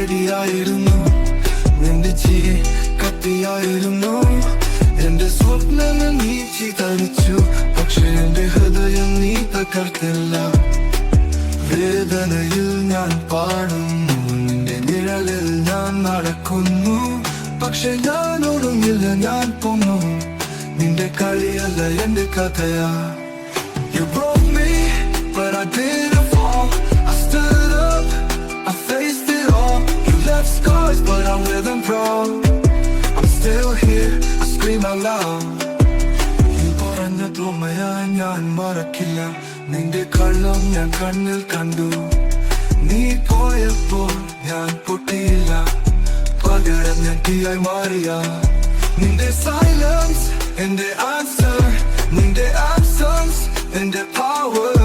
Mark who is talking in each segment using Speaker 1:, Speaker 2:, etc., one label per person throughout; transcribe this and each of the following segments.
Speaker 1: വെടിയായിരുന്നു, നിന്റെ ചിരി കത്തിയായിരുന്നു. എന്റെ സ്വപ്നങ്ങൾ നീ ചിതറിച്ചു, പക്ഷെ എന്റെ ഹൃദയം നീ തകർത്തില്ല. വേദനയിൽ ഞാൻ പാടുന്നു, നിന്റെ നിഴലിൽ ഞാൻ നടക്കുന്നു. പക്ഷെ ഞാൻ ഒടുങ്ങില്ല, ഞാൻ പൊങ്ങും. നിന്റെ കളിയല്ല എന്റെ കഥയാ. You broke me, but I didn't fall. I stood up, I faced it all. You left scars, but I wear them proud. I'm still here, I scream out loud. നീ പറഞ്ഞതുമയാ ഞാൻ മറക്കില്ല, നിന്റെ കള്ളം ഞാൻ കണ്ണിൽ കണ്ടു. നീ പോയപ്പോൾ ഞാൻ പൊട്ടിയില്ല, പകരം ഞാൻ തീയായി മാറിയ. നിന്റെ സൈലൻസ് എന്റെ ആൻസർ, നിന്റെ ആബ്സൻസ് എന്റെ പവർ.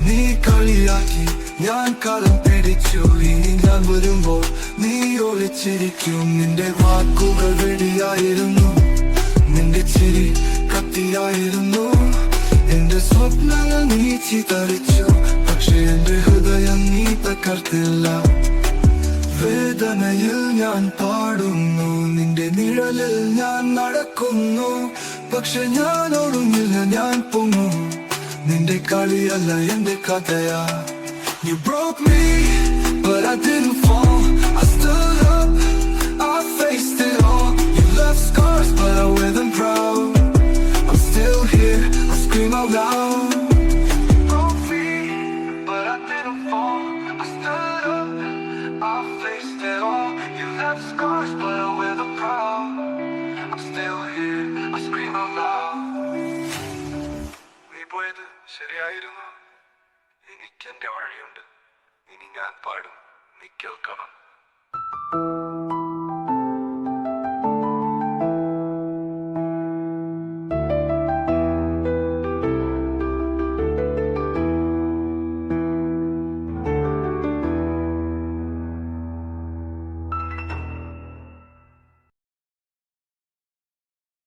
Speaker 1: നീ കളിയാക്കി, ഞാൻ കളം പിടിച്ചു. ഇനി ഞാൻ വരുമ്പോൾ നീ ഒളിച്ചിരിക്കും. നിന്റെ വാക്കുകൾ വെടിയായിരുന്നു, നിന്റെ ചിരി കത്തിയായിരുന്നു. എന്റെ സ്വപ്നങ്ങൾ നീ ചിതറിച്ചു, പക്ഷെ എന്റെ ഹൃദയം നീ തകർത്തില്ല. വേദനയിൽ ഞാൻ പാടുന്നു, നിന്റെ നിഴലിൽ ഞാൻ നടക്കുന്നു. പക്ഷെ ഞാൻ ഒടുങ്ങില്ല, ഞാൻ പൊങ്ങും. നിന്റെ കളിയല്ല എന്റെ കഥയാ. You broke me, but I didn't fall. I stood up, I faced it all. You left scars, but I wear them proud. I'm still here, I scream out loud. You broke me, but I didn't fall. I stood up, I faced it all. You left scars, but I wear them proud. I'm still here, I scream out loud. നീ പോയത് ശരിയായിരുന്നു, എനിക്കെന്റെ വഴിയുണ്ട്. ഇനി ഞാൻ പാടും, നീ കേൾക്കണം.